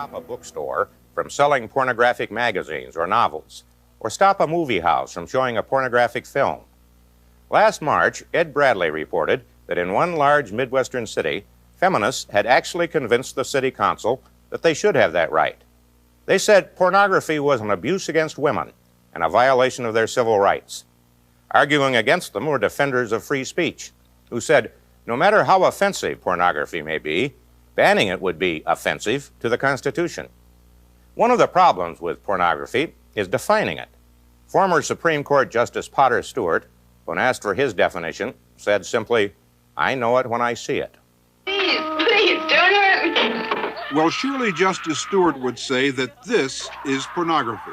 stop a bookstore from selling pornographic magazines or novels, or stop a movie house from showing a pornographic film. Last March, Ed Bradley reported that in one large Midwestern city, feminists had actually convinced the city council that they should have that right. They said pornography was an abuse against women and a violation of their civil rights. Arguing against them were defenders of free speech, who said no matter how offensive pornography may be, banning it would be offensive to the Constitution. One of the problems with pornography is defining it. Former Supreme Court Justice Potter Stewart, when asked for his definition, said simply, "I know it when I see it." Please, don't hurt me. Well, surely Justice Stewart would say that this is pornography.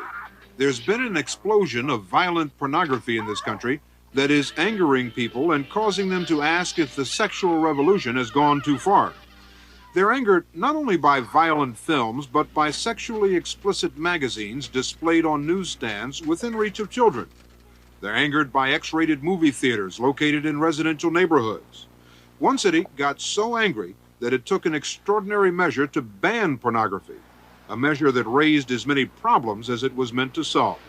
There's been an explosion of violent pornography in this country that is angering people and causing them to ask if the sexual revolution has gone too far. They're angered not only by violent films, but by sexually explicit magazines displayed on newsstands within reach of children. They're angered by X-rated movie theaters located in residential neighborhoods. One city got so angry that it took an extraordinary measure to ban pornography, a measure that raised as many problems as it was meant to solve.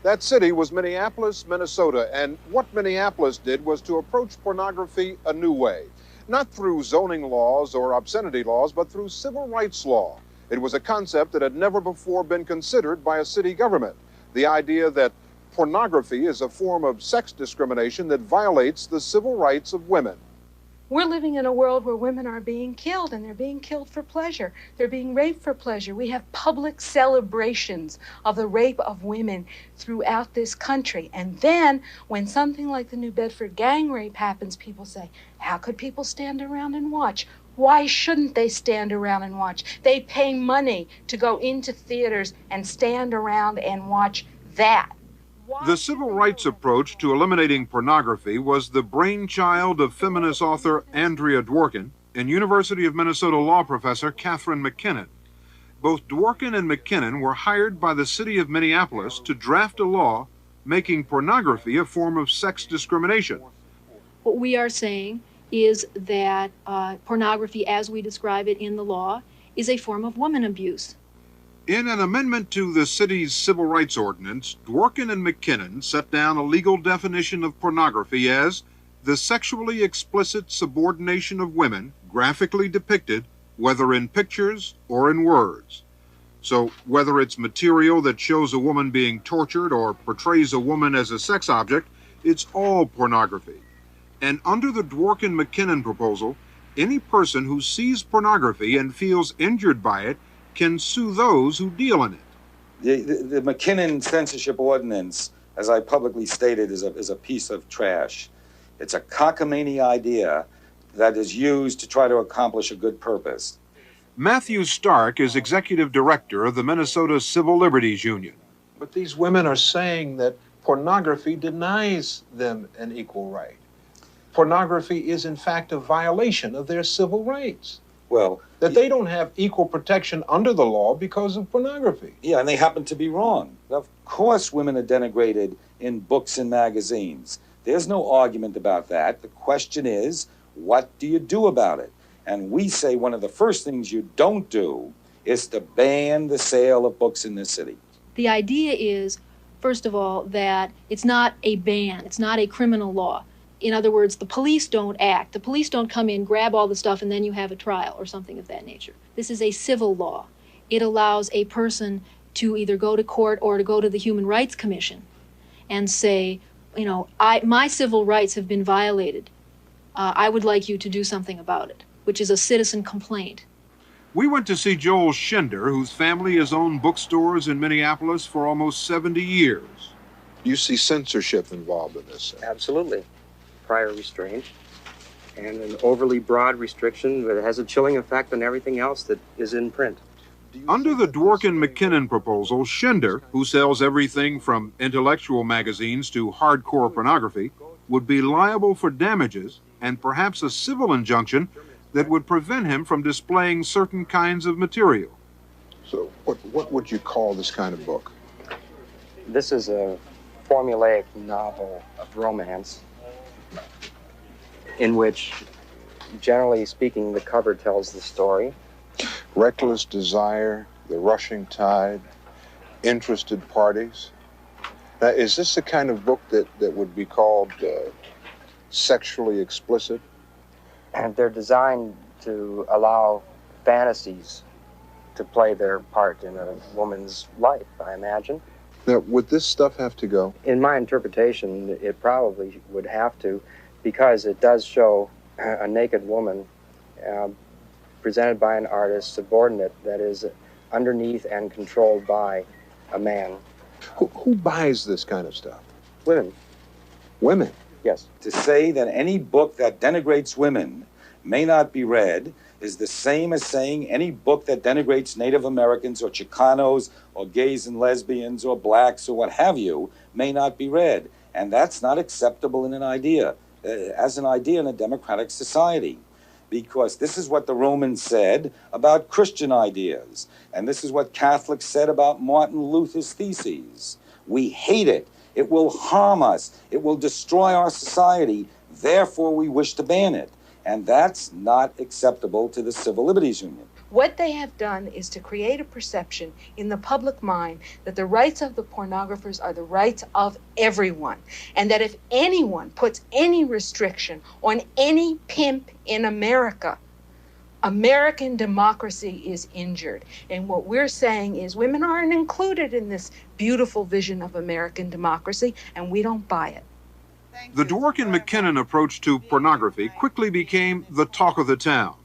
That city was Minneapolis, Minnesota, and what Minneapolis did was to approach pornography a new way. Not through zoning laws or obscenity laws, but through civil rights law. It was a concept that had never before been considered by a city government. The idea that pornography is a form of sex discrimination that violates the civil rights of women. We're living in a world where women are being killed, and they're being killed for pleasure. They're being raped for pleasure. We have public celebrations of the rape of women throughout this country. And then when something like the New Bedford gang rape happens, people say, how could people stand around and watch? Why shouldn't they stand around and watch? They pay money to go into theaters and stand around and watch that. The civil rights approach to eliminating pornography was the brainchild of feminist author Andrea Dworkin and University of Minnesota law professor Catharine MacKinnon. Both Dworkin and MacKinnon were hired by the city of Minneapolis to draft a law making pornography a form of sex discrimination. What we are saying is that pornography, as we describe it in the law, is a form of woman abuse. In an amendment to the city's civil rights ordinance, Dworkin and MacKinnon set down a legal definition of pornography as the sexually explicit subordination of women graphically depicted, whether in pictures or in words. So whether it's material that shows a woman being tortured or portrays a woman as a sex object, it's all pornography. And under the Dworkin-MacKinnon proposal, any person who sees pornography and feels injured by it can sue those who deal in it. The MacKinnon censorship ordinance, as I publicly stated, is a piece of trash. It's a cockamamie idea that is used to try to accomplish a good purpose. Matthew Stark is executive director of the Minnesota Civil Liberties Union. But these women are saying that pornography denies them an equal right. Pornography is, in fact, a violation of their civil rights. Well, that they don't have equal protection under the law because of pornography. Yeah, and they happen to be wrong. Of course women are denigrated in books and magazines. There's no argument about that. The question is, what do you do about it? And we say one of the first things you don't do is to ban the sale of books in this city. The idea is, first of all, that it's not a ban. It's not a criminal law. In other words, the police don't act. The police don't come in, grab all the stuff, and then you have a trial or something of that nature. This is a civil law. It allows a person to either go to court or to go to the Human Rights Commission and say, you know, my civil rights have been violated. I would like you to do something about it, which is a citizen complaint. We went to see Joel Schinder, whose family has owned bookstores in Minneapolis for almost 70 years. You see censorship involved in this? Absolutely. Prior restraint and an overly broad restriction that has a chilling effect on everything else that is in print. Under the Dworkin-MacKinnon proposal, Schinder, who sells everything from intellectual magazines to hardcore pornography, would be liable for damages and perhaps a civil injunction that would prevent him from displaying certain kinds of material. So what would you call this kind of book? This is a formulaic novel of romance in which, generally speaking, the cover tells the story. reckless desire, the rushing tide, interested parties. Now, is this the kind of book that would be called sexually explicit? And they're designed to allow fantasies to play their part in a woman's life, I imagine. Now, would this stuff have to go? In my interpretation, it probably would have to, because it does show a naked woman presented by an artist, subordinate, that is underneath and controlled by a man. Who buys this kind of stuff? Women. Women? Yes. To say that any book that denigrates women may not be read is the same as saying any book that denigrates Native Americans or Chicanos or gays and lesbians or blacks or what have you may not be read. And that's not acceptable in an idea, as an idea in a democratic society. Because this is what the Romans said about Christian ideas. And this is what Catholics said about Martin Luther's theses. We hate it. It will harm us. It will destroy our society. Therefore, we wish to ban it. And that's not acceptable to the Civil Liberties Union. What they have done is to create a perception in the public mind that the rights of the pornographers are the rights of everyone, and that if anyone puts any restriction on any pimp in America, American democracy is injured. And what we're saying is women aren't included in this beautiful vision of American democracy, and we don't buy it. The Dworkin MacKinnon approach to pornography quickly became the talk of the town.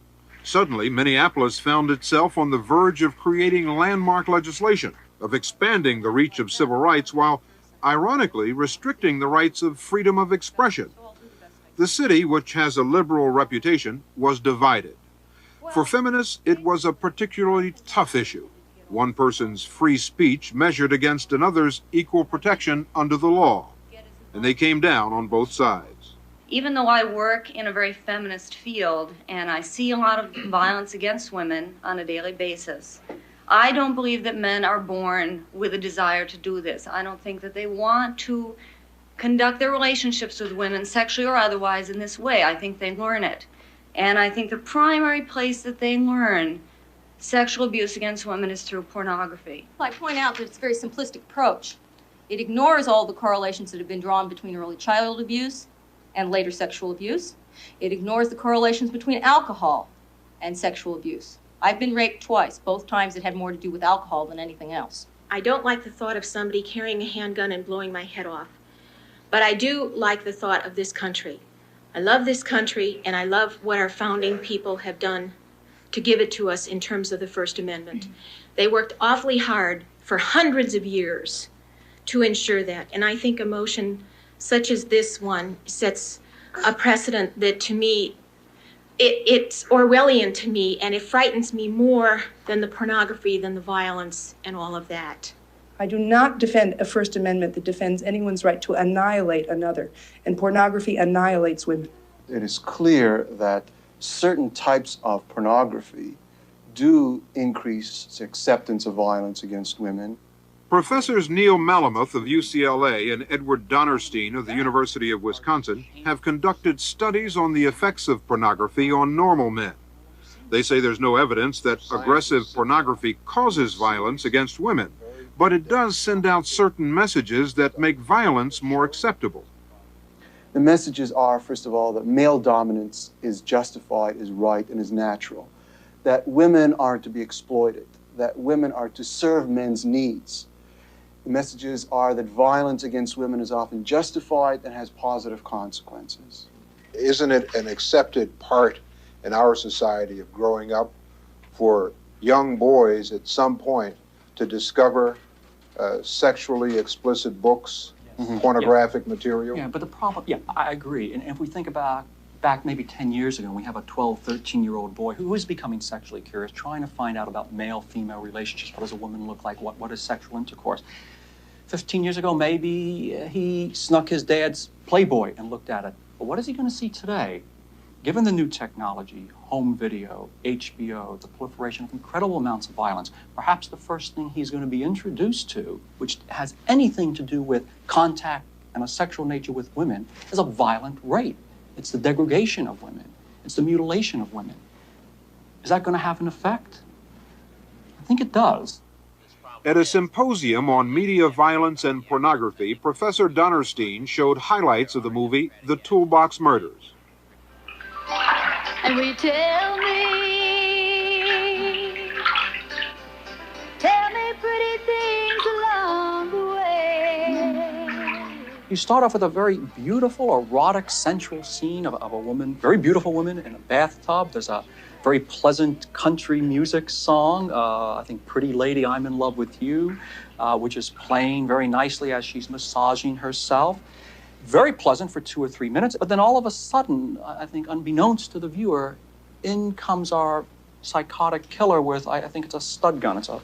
Suddenly, Minneapolis found itself on the verge of creating landmark legislation, of expanding the reach of civil rights while, ironically, restricting the rights of freedom of expression. The city, which has a liberal reputation, was divided. For feminists, it was a particularly tough issue. One person's free speech measured against another's equal protection under the law. And they came down on both sides. Even though I work in a very feminist field and I see a lot of violence against women on a daily basis, I don't believe that men are born with a desire to do this. I don't think that they want to conduct their relationships with women, sexually or otherwise, in this way. I think they learn it. And I think the primary place that they learn sexual abuse against women is through pornography. I point out that it's a very simplistic approach. It ignores all the correlations that have been drawn between early childhood abuse and later sexual abuse. It ignores the correlations between alcohol and sexual abuse. I've been raped twice. Both times it had more to do with alcohol than anything else. I don't like the thought of somebody carrying a handgun and blowing my head off. But I do like the thought of this country. I love this country, and I love what our founding people have done to give it to us in terms of the First Amendment. They worked awfully hard for hundreds of years to ensure that. And I think a motion such as this one sets a precedent that, to me, it's Orwellian to me, and it frightens me more than the pornography, than the violence, and all of that. I do not defend a First Amendment that defends anyone's right to annihilate another, and pornography annihilates women. It is clear that certain types of pornography do increase acceptance of violence against women. Professors Neil Malamuth of UCLA and Edward Donnerstein of the University of Wisconsin have conducted studies on the effects of pornography on normal men. They say there's no evidence that aggressive pornography causes violence against women, but it does send out certain messages that make violence more acceptable. The messages are, first of all, that male dominance is justified, is right, and is natural, that women are to be exploited, that women are to serve men's needs. The messages are that violence against women is often justified and has positive consequences. Isn't it an accepted part in our society of growing up for young boys at some point to discover sexually explicit books, pornographic material? Yeah, but the problem, I agree. And if we think about back maybe 10 years ago, we have a 12, 13-year-old boy who is becoming sexually curious, trying to find out about male-female relationships. What does a woman look like? What is sexual intercourse? 15 years ago, maybe he snuck his dad's Playboy and looked at it. But what is he going to see today? Given the new technology, home video, HBO, the proliferation of incredible amounts of violence, perhaps the first thing he's going to be introduced to, which has anything to do with contact and a sexual nature with women, is a violent rape. It's the degradation of women. It's the mutilation of women. Is that going to have an effect? I think it does. At a symposium on media violence and pornography, Professor Donnerstein showed highlights of the movie The Toolbox Murders. And we tell me pretty things along the way. You start off with a very beautiful, erotic, sensual scene of a woman, very beautiful woman in a bathtub. There's a very pleasant country music song, I think Pretty Lady, I'm in Love with You, which is playing very nicely as she's massaging herself. Very pleasant for 2 or 3 minutes, but then all of a sudden, I think unbeknownst to the viewer, in comes our psychotic killer with, I think it's a stud gun. It's a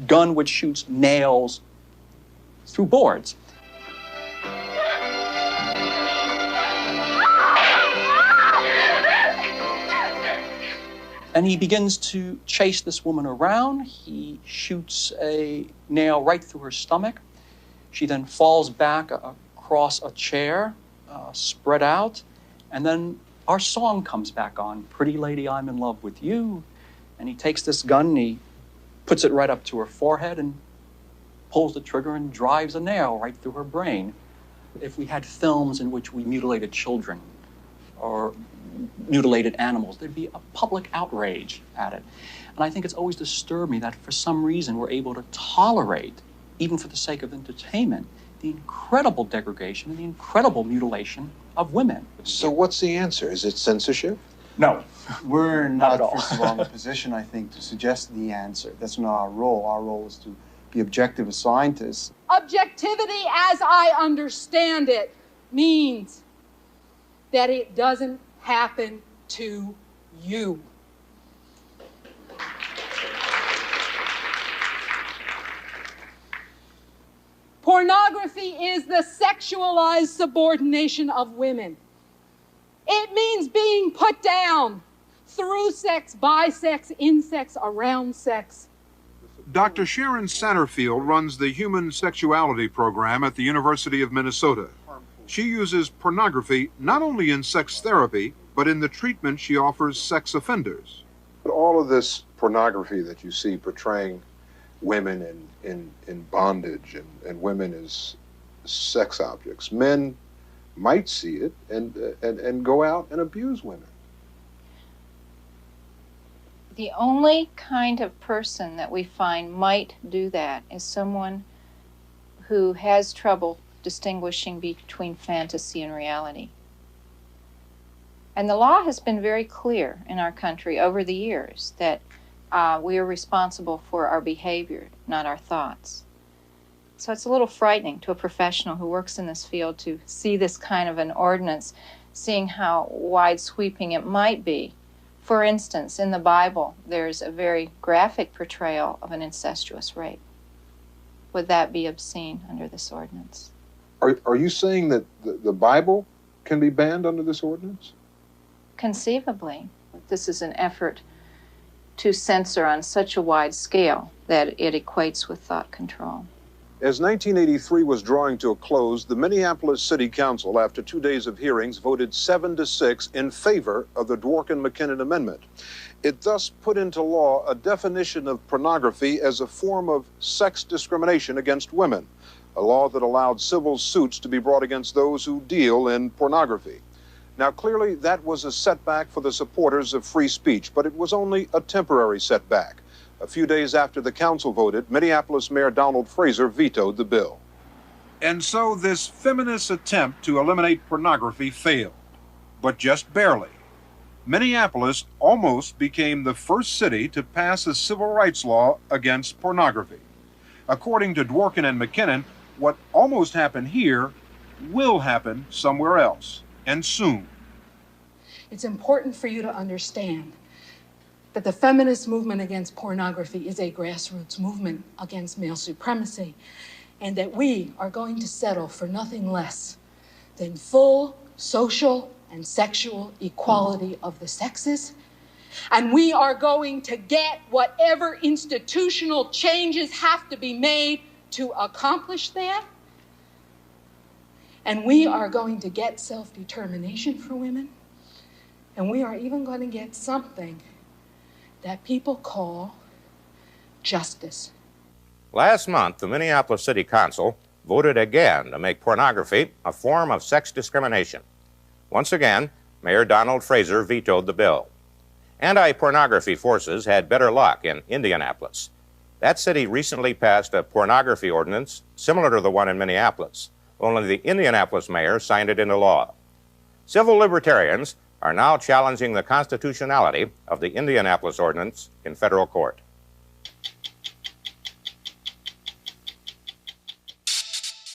gun which shoots nails through boards. And he begins to chase this woman around. He shoots a nail right through her stomach. She then falls back across a chair, spread out. And then our song comes back on, Pretty Lady, I'm in Love with You. And he takes this gun and he puts it right up to her forehead and pulls the trigger and drives a nail right through her brain. If we had films in which we mutilated children or mutilated animals, there'd be a public outrage at it. And I think it's always disturbed me that for some reason we're able to tolerate, even for the sake of entertainment, the incredible degradation and the incredible mutilation of women. So what's the answer? Is it censorship? No. We're not at all. first of all, in a position, I think, to suggest the answer. That's not our role. Our role is to be objective as scientists. Objectivity, as I understand it, means that it doesn't happen to you. Pornography is the sexualized subordination of women. It means being put down through sex, by sex, in sex, around sex. Dr. Sharon Satterfield runs the Human Sexuality Program at the University of Minnesota. She uses pornography not only in sex therapy, but in the treatment she offers sex offenders. All of this pornography that you see portraying women in bondage and women as sex objects, men might see it and go out and abuse women. The only kind of person that we find might do that is someone who has trouble distinguishing between fantasy and reality. And the law has been very clear in our country over the years that we are responsible for our behavior, not our thoughts. So it's a little frightening to a professional who works in this field to see this kind of an ordinance, seeing how wide-sweeping it might be. For instance, in the Bible, there's a very graphic portrayal of an incestuous rape. Would that be obscene under this ordinance? Are you saying that the Bible can be banned under this ordinance? Conceivably. This is an effort to censor on such a wide scale that it equates with thought control. As 1983 was drawing to a close, the Minneapolis City Council, after 2 days of hearings, voted 7-6 in favor of the Dworkin-MacKinnon Amendment. It thus put into law a definition of pornography as a form of sex discrimination against women, a law that allowed civil suits to be brought against those who deal in pornography. Now, clearly, that was a setback for the supporters of free speech, but it was only a temporary setback. A few days after the council voted, Minneapolis Mayor Donald Fraser vetoed the bill. And so this feminist attempt to eliminate pornography failed, but just barely. Minneapolis almost became the first city to pass a civil rights law against pornography. According to Dworkin and MacKinnon, what almost happened here will happen somewhere else, and soon. It's important for you to understand that the feminist movement against pornography is a grassroots movement against male supremacy, and that we are going to settle for nothing less than full social and sexual equality of the sexes. And we are going to get whatever institutional changes have to be made to accomplish that. And we are going to get self-determination for women. And we are even going to get something that people call justice. Last month, the Minneapolis City Council voted again to make pornography a form of sex discrimination. Once again, Mayor Donald Fraser vetoed the bill. Anti-pornography forces had better luck in Indianapolis. That city recently passed a pornography ordinance similar to the one in Minneapolis, only the Indianapolis mayor signed it into law. Civil libertarians are now challenging the constitutionality of the Indianapolis ordinance in federal court.